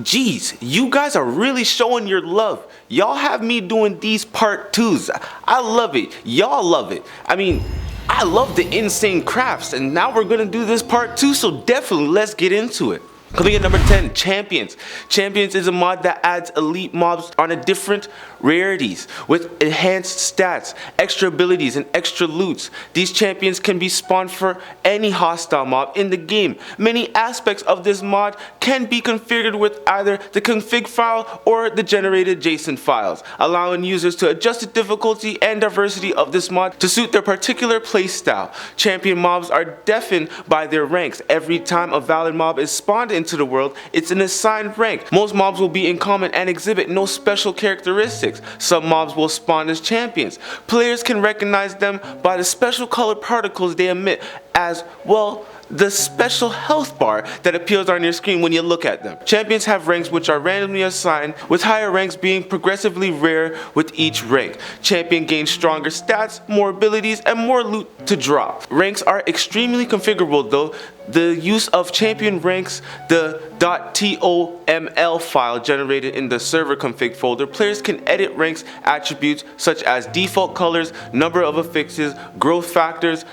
Jeez, you guys are really showing your love. Y'all have me doing these part 2s. I love it. Y'all love it. I mean, I love the insane crafts, and now we're gonna do this part 2, so definitely let's get into it. Coming in number 10, Champions. Champions is a mod that adds elite mobs on a different rarities with enhanced stats, extra abilities, and extra loots. These champions can be spawned for any hostile mob in the game. Many aspects of this mod can be configured with either the config file or the generated JSON files, allowing users to adjust the difficulty and diversity of this mod to suit their particular playstyle. Champion mobs are defined by their ranks. Every time a valid mob is spawned into the world, it's an assigned rank. Most mobs will be in common and exhibit no special characteristics. Some mobs will spawn as champions. Players can recognize them by the special colored particles they emit, as well the special health bar that appears on your screen when you look at them. Champions have ranks which are randomly assigned, with higher ranks being progressively rare with each rank. Champion gains stronger stats, more abilities, and more loot to drop. Ranks are extremely configurable though. The use of champion ranks, the .toml file generated in the server config folder, players can edit ranks attributes such as default colors, number of affixes, growth factors,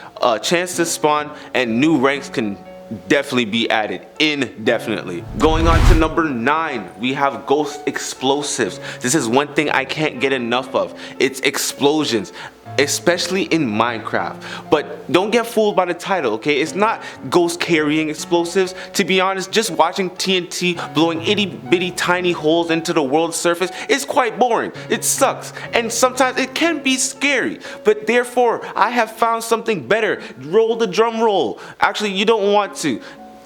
chance to spawn, and new ranks can definitely be added indefinitely. Going on to number 9, we have Ghost Explosives. This is one thing I can't get enough of. It's explosions, especially in Minecraft. But don't get fooled by the title, okay? It's not ghost carrying explosives. To be honest, just watching TNT blowing itty bitty tiny holes into the world's surface is quite boring. It sucks, and sometimes it can be scary. But therefore, I have found something better. Roll the drum roll. Actually, you don't want to.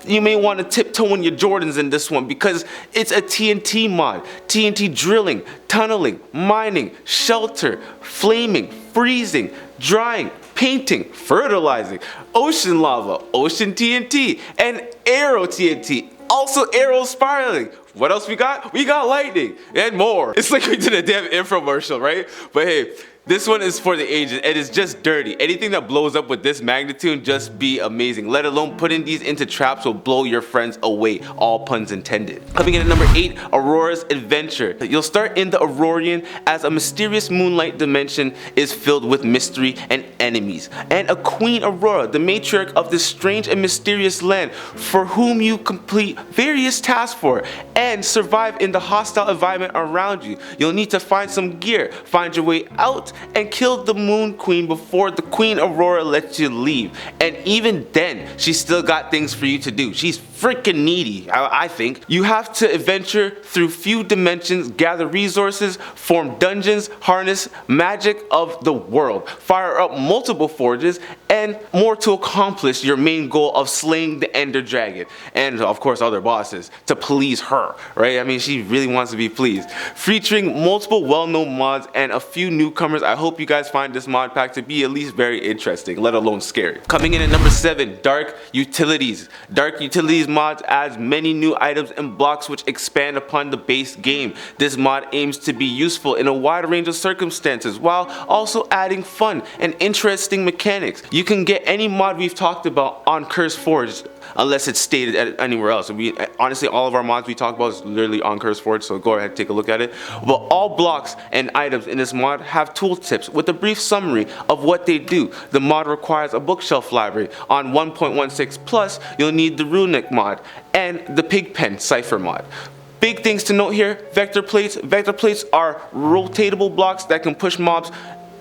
You may want to tiptoe in your Jordans in this one because it's a TNT mod. TNT drilling, tunneling, mining, shelter, flaming, freezing, drying, painting, fertilizing, ocean lava, ocean TNT, and arrow TNT. Also arrow spiraling. What else we got? We got lightning and more. It's like we did a damn infomercial, right? But hey, this one is for the ages. It is just dirty. Anything that blows up with this magnitude just be amazing. Let alone putting these into traps will blow your friends away. All puns intended. Coming in at number 8, Aurora's Adventure. You'll start in the Aurorian as a mysterious moonlight dimension is filled with mystery and enemies. And a Queen Aurora, the matriarch of this strange and mysterious land, for whom you complete various tasks for and survive in the hostile environment around you. You'll need to find some gear, find your way out, and kill the Moon Queen before the Queen Aurora lets you leave. And even then, she's still got things for you to do. She's freaking needy, I think. You have to adventure through few dimensions, gather resources, form dungeons, harness magic of the world, fire up multiple forges, and more to accomplish your main goal of slaying the Ender Dragon. And of course other bosses, to please her, right? I mean, she really wants to be pleased. Featuring multiple well-known mods and a few newcomers, I hope you guys find this mod pack to be at least very interesting, let alone scary. Coming in at number 7, Dark Utilities. Dark Utilities mods adds many new items and blocks which expand upon the base game. This mod aims to be useful in a wide range of circumstances while also adding fun and interesting mechanics. You can get any mod we've talked about on CurseForge unless it's stated anywhere else. Honestly, all of our mods we talk about is literally on CurseForge, so go ahead and take a look at it. But all blocks and items in this mod have tooltips with a brief summary of what they do. The mod requires a bookshelf library. On 1.16 plus, you'll need the Runic mod and the Pigpen Cipher mod. Big things to note here, vector plates. Vector plates are rotatable blocks that can push mobs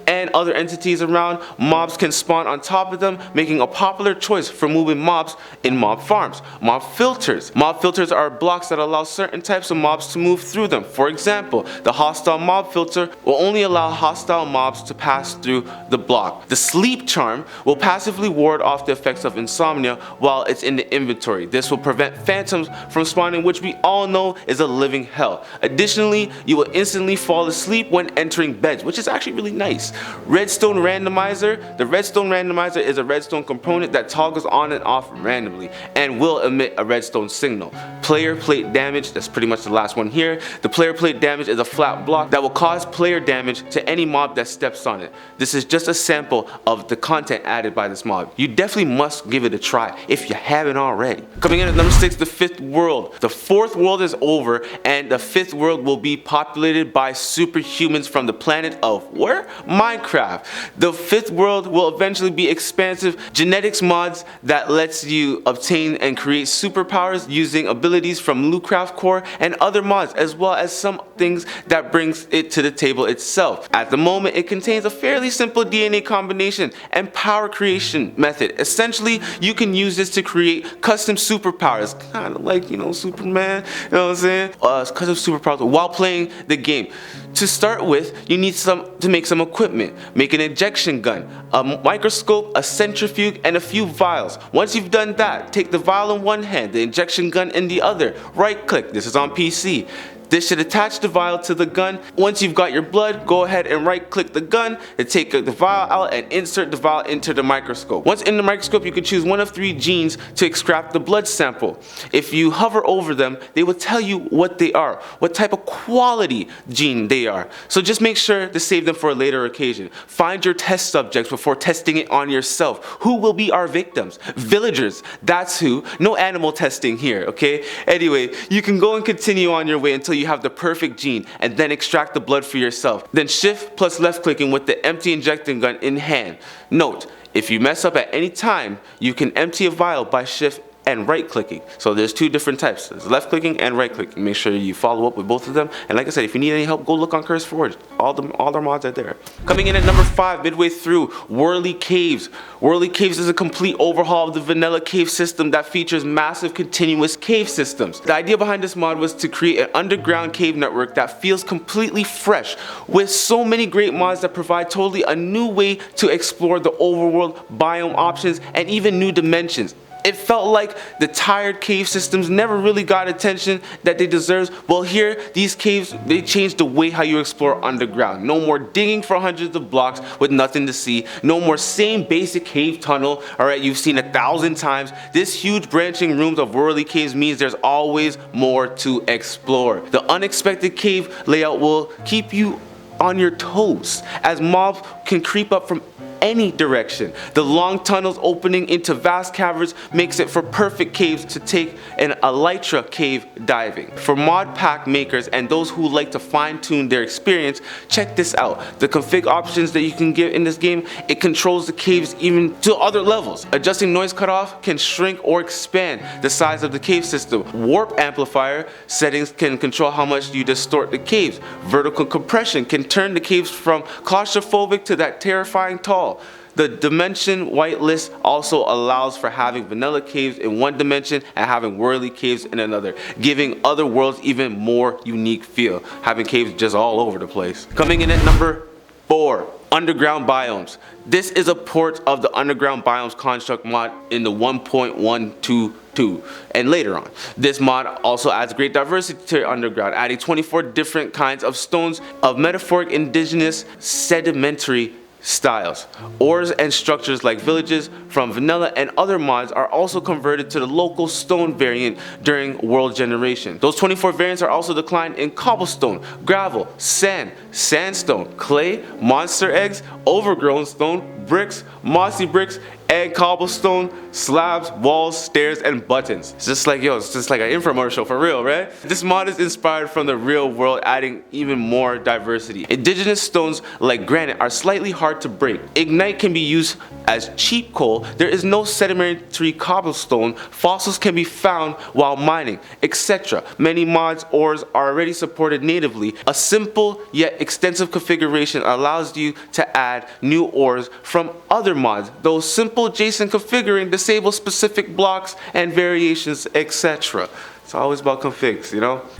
and other entities around. Mobs can spawn on top of them, making a popular choice for moving mobs in mob farms. Mob filters. Mob filters are blocks that allow certain types of mobs to move through them. For example, the hostile mob filter will only allow hostile mobs to pass through the block. The sleep charm will passively ward off the effects of insomnia while it's in the inventory. This will prevent phantoms from spawning, which we all know is a living hell. Additionally, you will instantly fall asleep when entering beds, which is actually really nice. Redstone randomizer. The redstone randomizer is a redstone component that toggles on and off randomly and will emit a redstone signal. Player plate damage, that's pretty much the last one here. The player plate damage is a flat block that will cause player damage to any mob that steps on it. This is just a sample of the content added by this mod. You definitely must give it a try if you haven't already. Coming in at number 6, the fifth world. The fourth world is over and the fifth world will be populated by superhumans from the planet of where? Minecraft. The fifth world will eventually be expansive genetics mods that lets you obtain and create superpowers using abilities from Lootcraft Core and other mods, as well as some things that brings it to the table itself. At the moment, it contains a fairly simple DNA combination and power creation method. Essentially, you can use this to create custom superpowers, kind of like, Superman, you know what I'm saying? Custom superpowers while playing the game. To start with, you need to make some equipment. Make an injection gun, a microscope, a centrifuge, and a few vials. Once you've done that, take the vial in one hand, the injection gun in the other. Right click, this is on PC. This should attach the vial to the gun. Once you've got your blood, go ahead and right click the gun and take the vial out and insert the vial into the microscope. Once in the microscope, you can choose one of 3 genes to extract the blood sample. If you hover over them, they will tell you what they are, what type of quality gene they are. So just make sure to save them for a later occasion. Find your test subjects before testing it on yourself. Who will be our victims? Villagers, that's who. No animal testing here, okay? Anyway, you can go and continue on your way until you have the perfect gene and then extract the blood for yourself. Then shift plus left clicking with the empty injecting gun in hand. Note, if you mess up at any time, you can empty a vial by shift and right clicking. So there's 2 different types. There's left clicking and right clicking. Make sure you follow up with both of them. And like I said, if you need any help, go look on Curse Forge. All their mods are there. Coming in at number 5, midway through, Whirly Caves. Whirly Caves is a complete overhaul of the vanilla cave system that features massive continuous cave systems. The idea behind this mod was to create an underground cave network that feels completely fresh, with so many great mods that provide totally a new way to explore the overworld, biome options, and even new dimensions. It felt like the tired cave systems never really got attention that they deserve. Well, here, these caves, they changed the way how you explore underground. No more digging for hundreds of blocks with nothing to see. No more same basic cave tunnel, alright, you've seen 1,000 times. This huge branching rooms of Whirly Caves means there's always more to explore. The unexpected cave layout will keep you on your toes, as mobs can creep up from any direction. The long tunnels opening into vast caverns makes it for perfect caves to take an elytra cave diving. For mod pack makers and those who like to fine tune their experience, check this out. The config options that you can get in this game, it controls the caves even to other levels. Adjusting noise cutoff can shrink or expand the size of the cave system. Warp amplifier settings can control how much you distort the caves. Vertical compression can turn the caves from claustrophobic to that terrifying tall. The dimension whitelist also allows for having vanilla caves in one dimension and having whirly caves in another, giving other worlds even more unique feel, having caves just all over the place. Coming in at number 4, underground biomes. This is a port of the underground biomes construct mod in the 1.122 and later on. This mod also adds great diversity to underground, adding 24 different kinds of stones of metaphoric indigenous sedimentary styles. Ores and structures like villages from vanilla and other mods are also converted to the local stone variant during world generation. Those 24 variants are also declined in cobblestone, gravel, sand, sandstone, clay, monster eggs, overgrown stone, bricks, mossy bricks, and cobblestone, slabs, walls, stairs, and buttons. It's just like, it's just like an infomercial for real, right? This mod is inspired from the real world, adding even more diversity. Indigenous stones like granite are slightly hard to break. Ignite can be used as cheap coal. There is no sedimentary cobblestone. Fossils can be found while mining, etc. Many mods ores are already supported natively. A simple yet extensive configuration allows you to add new ores from other mods. Those simple JSON configuring disables specific blocks and variations, etc. It's always about configs,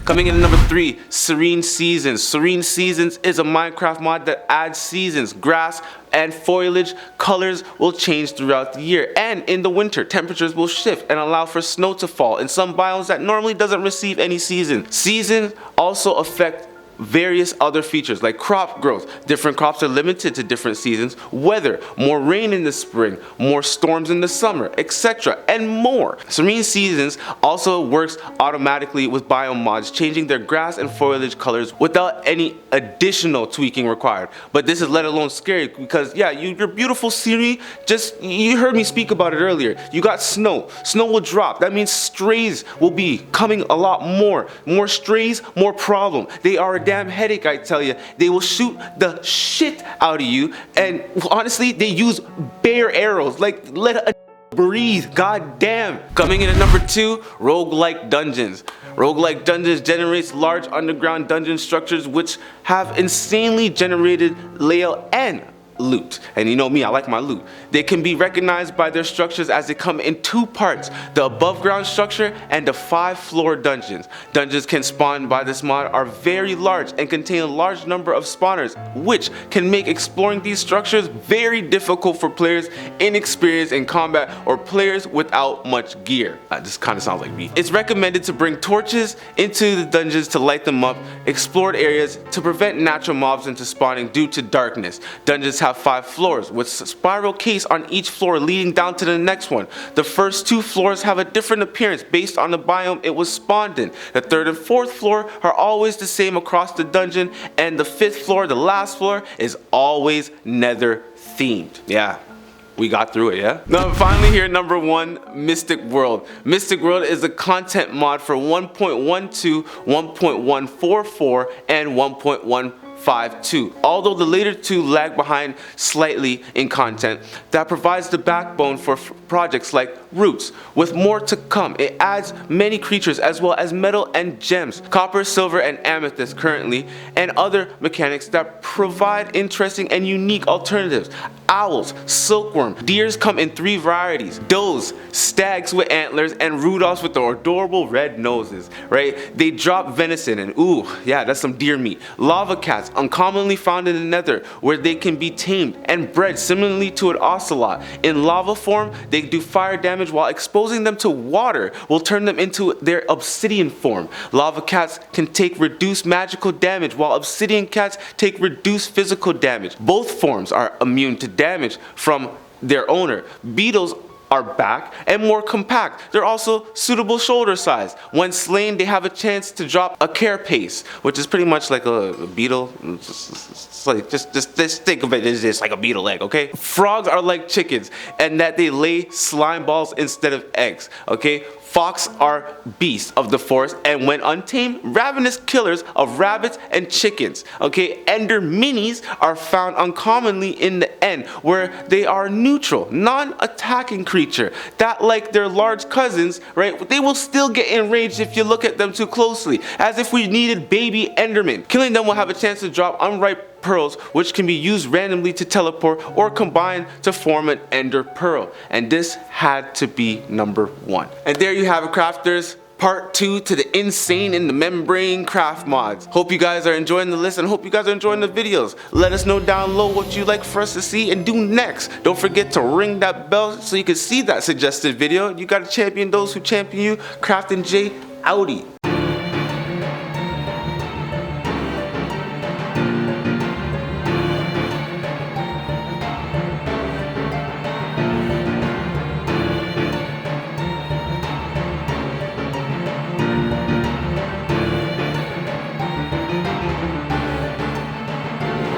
Coming in at number 3, Serene Seasons. Serene Seasons is a Minecraft mod that adds seasons. Grass and foliage colors will change throughout the year, and in the winter temperatures will shift and allow for snow to fall in some biomes that normally doesn't receive any season. Seasons also affect various other features like crop growth. Different crops are limited to different seasons, weather, more rain in the spring, more storms in the summer, etc. and more. Serene Seasons also works automatically with biome mods, changing their grass and foliage colors without any additional tweaking required. But this is let alone scary because yeah, your beautiful scenery, just you heard me speak about it earlier. You got snow. Snow will drop. That means strays will be coming a lot more. More strays, more problem. They are a damn headache, I tell you. They will shoot the shit out of you, and honestly, they use bare arrows. Like, let a breathe, god damn. Coming in at number 2, roguelike dungeons. Roguelike dungeons generates large underground dungeon structures which have insanely generated layout and loot. And you know me, I like my loot. They can be recognized by their structures as they come in 2 parts, the above ground structure and the 5-floor dungeons. Dungeons can spawn by this mod are very large and contain a large number of spawners, which can make exploring these structures very difficult for players inexperienced in combat or players without much gear. This kind of sounds like me. It's recommended to bring torches into the dungeons to light them up, explored areas to prevent natural mobs into spawning due to darkness. Dungeons have 5 floors with spiral case on each floor leading down to the next one. The first 2 floors have a different appearance based on the biome it was spawned in. The 3rd and 4th floor are always the same across the dungeon, and the 5th floor, the last floor, is always nether themed. Yeah. We got through it, yeah? Now finally here, number 1, Mystic World. Mystic World is a content mod for 1.12, 1.144, and 1.152. Although the later 2 lag behind slightly in content, that provides the backbone for projects like Roots. With more to come, it adds many creatures as well as metal and gems, copper, silver, and amethyst currently, and other mechanics that provide interesting and unique alternatives. Owls, silkworm, deers come in 3 varieties, does, stags with antlers, and Rudolphs with their adorable red noses, right? They drop venison and ooh, yeah, that's some deer meat. Lava cats, uncommonly found in the nether, where they can be tamed and bred similarly to an ocelot. In lava form, they do fire damage, while exposing them to water will turn them into their obsidian form. Lava cats can take reduced magical damage, while obsidian cats take reduced physical damage. Both forms are immune to damage from their owner. Beetles are back and more compact. They're also suitable shoulder size. When slain, they have a chance to drop a carapace, which is pretty much like a beetle. Just think of it as just like a beetle egg, okay? Frogs are like chickens, and that they lay slime balls instead of eggs, okay? Fox are beasts of the forest, and when untamed, ravenous killers of rabbits and chickens. Okay, Ender minis are found uncommonly in the end, where they are neutral, non-attacking creature that, like their large cousins, right, they will still get enraged if you look at them too closely, as if we needed baby Endermen. Killing them will have a chance to drop unripe pearls, which can be used randomly to teleport or combine to form an ender pearl, and this had to be number 1. And there you have it, crafters. Part 2 to the insane in the membrane craft mods. Hope you guys are enjoying the list and hope you guys are enjoying the videos. Let us know down below what you'd like for us to see and do next. Don't forget to ring that bell so you can see that suggested video. You gotta champion those who champion you. Craftin' J, outie.